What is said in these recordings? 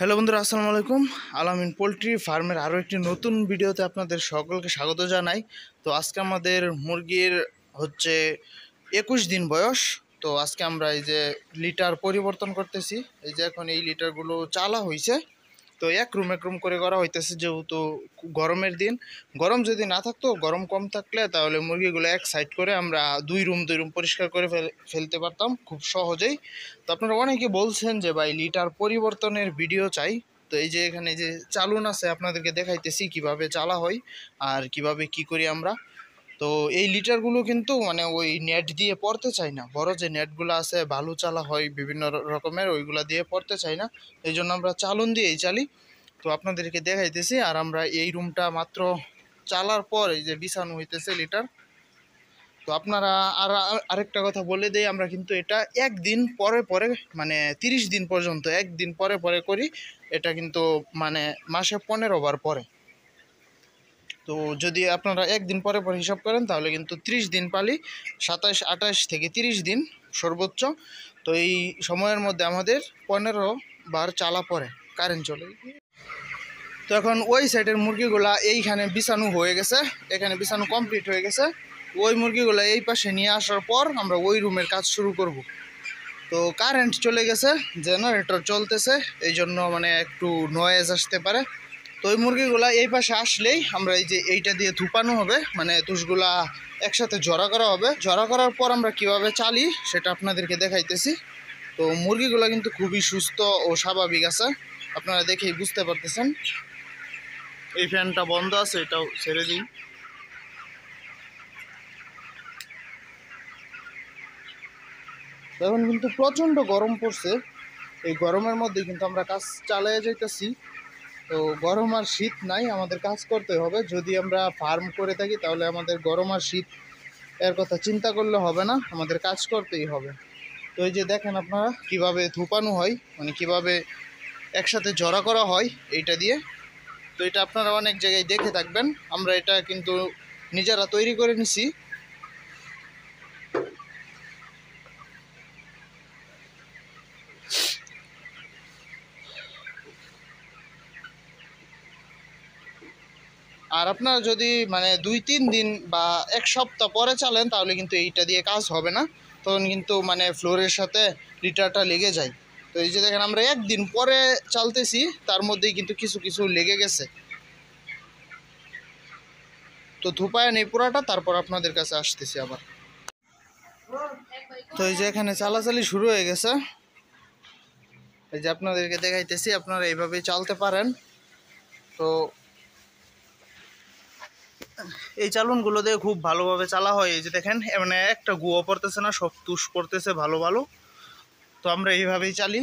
Hello বন্ধুরা, আসসালামু আলাইকুম। আলামিন পোলট্রি ফার্মের আরও একটি নতুন ভিডিওতে আপনাদের সকলকে স্বাগত জানাই। তো আজকে আমাদের মুরগির হচ্ছে 21 দিন বয়স। তো আজকে আমরা এই যে লিটার পরিবর্তন করতেছি। এই যে এখন এই লিটারগুলো চালা হয়েছে। তো এক রুম করে করা হইতেছে, যেহেতু গরমের দিন। গরম যদি না থাকতো, গরম কম থাকলে তাহলে মুরগিগুলো এক সাইড করে আমরা দুই রুম পরিষ্কার করে ফেলতে পারতাম খুব সহজেই। তো আপনারা অনেকে বলছেন যে ভাই লিটার পরিবর্তনের ভিডিও চাই। তো এই যে এখানে যে চালুন আছে, আপনাদেরকে দেখাইতেছি কিভাবে চালা হয় আর কিভাবে কি করি আমরা। তো এই লিটারগুলো কিন্তু মানে ওই নেট দিয়ে পড়তে চাই না, বড় যে নেটগুলো আছে বালু চালা হয় বিভিন্ন রকমের, ওইগুলা দিয়ে পড়তে চাই না। এই জন্য আমরা চালুন দিয়েই চালি। তো আপনাদেরকে দেখাইতেছি। আর আমরা এই রুমটা মাত্র চালার পর এই যে বিছানো হইতেছে লিটার। তো আপনারা আরেকটা কথা বলে দেই, আমরা কিন্তু এটা একদিন পরে পরে মানে 30 দিন পর্যন্ত একদিন পরে পরে করি। এটা কিন্তু মানে মাসে 15 বার পরে। তো যদি আপনারা একদিন পরে পরে হিসাব করেন তাহলে কিন্তু 30 দিন পালি, 27, 28 থেকে 30 দিন সর্বোচ্চ। তো এই সময়ের মধ্যে আমাদের 15 বার চালা পরে কারেন্ট চলে। তো এখন ওই সাইডের মুরগিগুলা এইখানে বিছানো হয়ে গেছে, এখানে বিছানো কমপ্লিট হয়ে গেছে। ওই মুরগিগুলো এই পাশে নিয়ে আসার পর আমরা ওই রুমের কাজ শুরু করব। তো কারেন্ট চলে গেছে, জেনারেটর চলতেছে, এই জন্য মানে একটু নয়েজ আসতে পারে। তো ওই মুরগিগুলা এই পাশে আসলেই আমরা এই যে এইটা দিয়ে ধুপানো হবে, মানে তুষগুলা একসাথে জড়া করা হবে। জড়া করার পর আমরা কিভাবে চালি সেটা আপনাদেরকে দেখাইতেছি। তো মুরগিগুলা কিন্তু খুবই সুস্থ ও স্বাভাবিক আছে, আপনারা দেখেই বুঝতে পারতেছেন। এই ফ্যানটা বন্ধ আছে, এটাও ছেড়ে দিই। এখন কিন্তু প্রচণ্ড গরম পড়ছে, এই গরমের মধ্যে কিন্তু আমরা কাজ চালিয়ে যাইতেছি। তো গরম আর শীত নাই, আমাদের কাজ করতে হবে। যদি আমরা ফার্ম করে থাকি তাহলে আমাদের গরম আর শীত এর কথা চিন্তা করলে হবে না, আমাদের কাজ করতেই হবে। তো এই যে দেখেন আপনারা কিভাবে ধুপানো হয়, মানে কিভাবে একসাথে জড়া করা হয় এইটা দিয়ে। তো এটা আপনারা অনেক জায়গায় দেখে থাকবেন, আমরা এটা কিন্তু নিজেরা তৈরি করে নিছি। আর আপনারা যদি মানে 2-3 দিন বা এক সপ্তাহ পরে চালেন তাহলে কিন্তু এইটা দিয়ে কাজ হবে না, তখন কিন্তু মানে ফ্লোরের সাথে লিটারটা লেগে যায়। তো এই যে দেখেন আমরা একদিন পরে চালতেছি, তার মধ্যেই কিন্তু কিছু কিছু লেগে গেছে। তো ধুপায় নেই পুরাটা, তারপর আপনাদের কাছে আসতেছি আবার। তো এই যে এখানে চালাচালি শুরু হয়ে গেছে, এই যে আপনাদেরকে দেখাইতেছি, আপনারা এইভাবেই চালতে পারেন। তো এই চালনগুলো দিয়ে খুব ভালোভাবে চালা হয়। এই যে দেখেন মানে একটা গুঁয়ো পড়তেছে না, সব তুষ পড়তেছে ভালো ভালো। তো আমরা এইভাবেই চালি।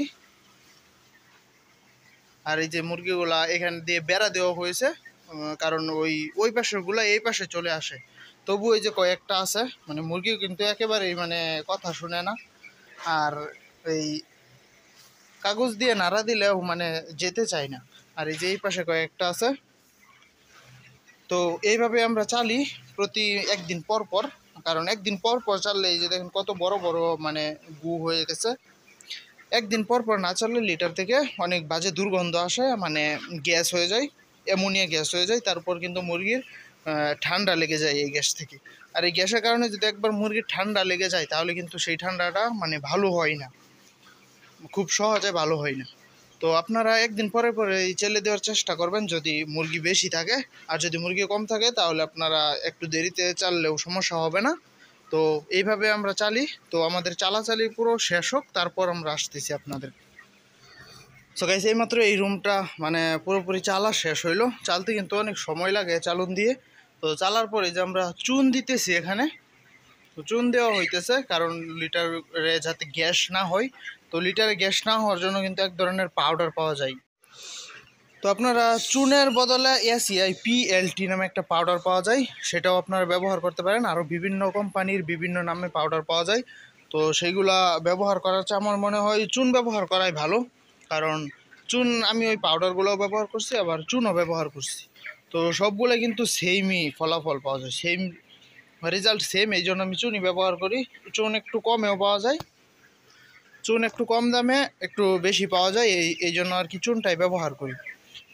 আর এই যে মুরগিগুলা এখানে দিয়ে বেড়া দেওয়া হয়েছে, কারণ ওই পাশেরগুলা এই পাশে চলে আসে। তবু এই যে কয়েকটা আছে, মানে মুরগি কিন্তু একেবারেই মানে কথা শুনে না। আর এই কাগজ দিয়ে নাড়া দিলেও মানে যেতে চায় না। আর এই যে এই পাশে কয়েকটা আছে। তো এইভাবে আমরা চালি প্রতি একদিন পর পর, কারণ একদিন পর পর চাললে এই যে দেখেন কত বড় বড় মানে গু হয়ে গেছে। একদিন পর পর না চাললে লিটার থেকে অনেক বাজে দুর্গন্ধ আসে, মানে গ্যাস হয়ে যায়, অ্যামোনিয়া গ্যাস হয়ে যায়। তারপর কিন্তু মুরগির ঠান্ডা লেগে যায় এই গ্যাস থেকে। আর এই গ্যাসের কারণে যদি একবার মুরগির ঠান্ডা লেগে যায় তাহলে কিন্তু সেই ঠান্ডাটা মানে ভালো হয় না, খুব সহজে ভালো হয় না। তো আপনারা একদিন পরে পরে চেলে দেওয়ার চেষ্টা করবেন যদি মুরগি বেশি থাকে। আর যদি মুরগি কম থাকে তাহলে আপনারা একটু দেরিতে চাললেও সমস্যা হবে না। তো এইভাবে আমরা চালি। তো আমাদের চালাচালি পুরো শেষ হোক, তারপর আমরা আসতেছি আপনাদের। সো গাইস, এইমাত্র এই রুমটা মানে পুরোপুরি চালা শেষ হইলো। চালতে কিন্তু অনেক সময় লাগে চালুন দিয়ে। তো চালার পরে যে আমরা চুন দিতেছি এখানে, তো চুন দেওয়া হইতেছে কারণ লিটারে যাতে গ্যাস না হয়। তো লিটারে গ্যাস না হওয়ার জন্য কিন্তু এক ধরনের পাউডার পাওয়া যায়। তো আপনারা চুনের বদলে এসিআই PLT নামে একটা পাউডার পাওয়া যায়, সেটাও আপনারা ব্যবহার করতে পারেন। আরও বিভিন্ন কোম্পানির বিভিন্ন নামে পাউডার পাওয়া যায়। তো সেইগুলা ব্যবহার করার চেয়ে আমার মনে হয় চুন ব্যবহার করাই ভালো। কারণ চুন, আমি ওই পাউডারগুলোও ব্যবহার করছি, আবার চুনও ব্যবহার করছি। তো সবগুলো কিন্তু সেমই ফলাফল পাওয়া যায়, সেম রেজাল্ট সেম। এই জন্য আমি চুনই ব্যবহার করি। চুন একটু কমেও পাওয়া যায়। চুন একটু কম দামে একটু বেশি পাওয়া যায়, এই জন্য আর কি চুনটাই ব্যবহার করি।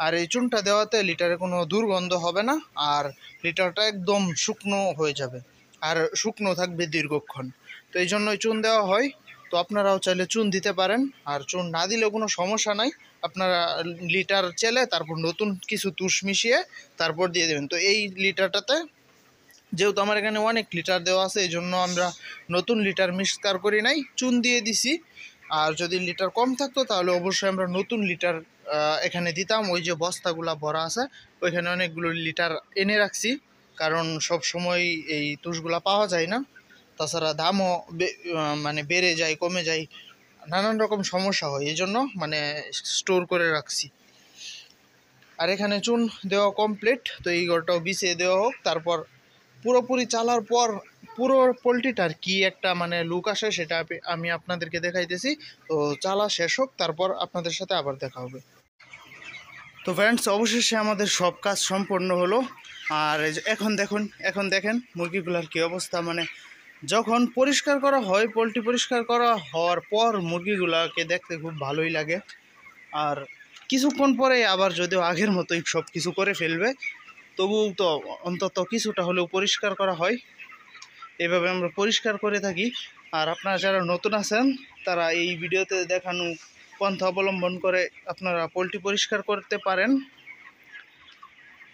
আর এই চুনটা দেওয়াতে লিটারে কোনো দুর্গন্ধ হবে না, আর লিটারটা একদম শুকনো হয়ে যাবে আর শুকনো থাকবে দীর্ঘক্ষণ। তো এই জন্যই চুন দেওয়া হয়। তো আপনারাও চাইলে চুন দিতে পারেন, আর চুন না দিলেও কোনো সমস্যা নাই। আপনারা লিটার চেলে তারপর নতুন কিছু তুষ মিশিয়ে তারপর দিয়ে দেবেন। তো এই লিটারটাতে যেহেতু আমার এখানে অনেক লিটার দেওয়া আছে, এই জন্য আমরা নতুন লিটার মিক্সকার করি নাই, চুন দিয়ে দিছি। আর যদি লিটার কম থাকতো তাহলে অবশ্যই আমরা নতুন লিটার এখানে দিতাম। ওই যে বস্তাগুলা ভরা আছে ওইখানে অনেকগুলো লিটার এনে রাখছি, কারণ সব সময় এই তুষগুলা পাওয়া যায় না। তাছাড়া দামও মানে বেড়ে যায়, কমে যায়, নানান রকম সমস্যা হয়, এই জন্য মানে স্টোর করে রাখছি। আর এখানে চুন দেওয়া কমপ্লিট, তো এই ঘরটাও বিছিয়ে দেওয়া হোক। তারপর পুরোপুরি চালার পর পুরো পোলট্রিটার কি একটা মানে লুক আসে সেটা আমি আপনাদেরকে দেখাইতেছি। তো চালা শেষ হোক, তারপর আপনাদের সাথে আবার দেখা হবে। তো ফ্রেন্ডস, অবশেষে আমাদের সব কাজ সম্পন্ন হলো। আর এখন দেখেন মুরগিগুলোর কী অবস্থা। মানে যখন পরিষ্কার করা হয়, পোলট্রি পরিষ্কার করা হওয়ার পর মুরগিগুলোকে দেখতে খুব ভালোই লাগে। আর কিছুক্ষণ পরে আবার যদিও আগের মতোই সব কিছু করে ফেলবে, তবুও তো অন্তত কিছুটা হলেও পরিষ্কার করা হয়। এভাবে আমরা পরিষ্কার করে থাকি। আর আপনারা যারা নতুন আছেন তারা এই ভিডিওতে দেখানো পন্থা অবলম্বন করে আপনারা পোলট্রি পরিষ্কার করতে পারেন।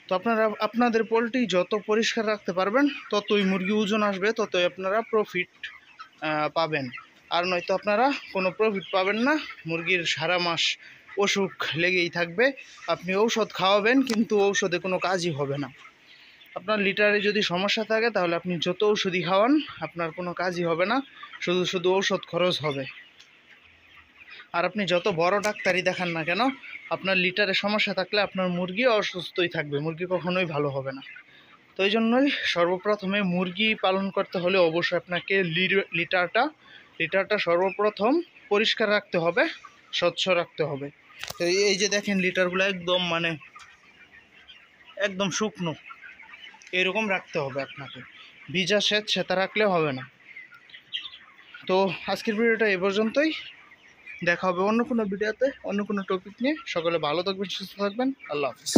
তো আপনারা আপনাদের পোলট্রি যত পরিষ্কার রাখতে পারবেন ততই মুরগি ওজন আসবে, ততই আপনারা প্রফিট পাবেন। আর নয়তো আপনারা কোনো প্রফিট পাবেন না। মুরগির সারা মাস অসুখ লেগেই থাকবে, আপনি ঔষধ খাওয়াবেন কিন্তু ঔষধে কোনো কাজই হবে না। আপনার লিটারে যদি সমস্যা থাকে তাহলে আপনি যত ওষুধই খাওয়ান আপনার কোনো কাজই হবে না, শুধু শুধু ঔষধ খরচ হবে। আর আপনি যত বড় ডাক্তারই দেখান না কেন, আপনার লিটারে সমস্যা থাকলে আপনার মুরগি অসুস্থই থাকবে, মুরগি কখনোই ভালো হবে না। তো এই জন্যই সর্বপ্রথমে মুরগি পালন করতে হলে অবশ্যই আপনাকে লিটারটা সর্বপ্রথম পরিষ্কার রাখতে হবে, স্বচ্ছ রাখতে হবে। তো এই যে দেখেন লিটারগুলো একদম মানে একদম শুকনো এরকম রাখতে হবে আপনাকে, ভিজা সেটা রাখলে হবে না। তো আজকের ভিডিওটা এ পর্যন্তই, দেখা হবে অন্য কোনো ভিডিওতে অন্য কোনো টপিক নিয়ে। সকলে ভালো থাকবেন, সুস্থ থাকবেন, আল্লাহ হাফিজ।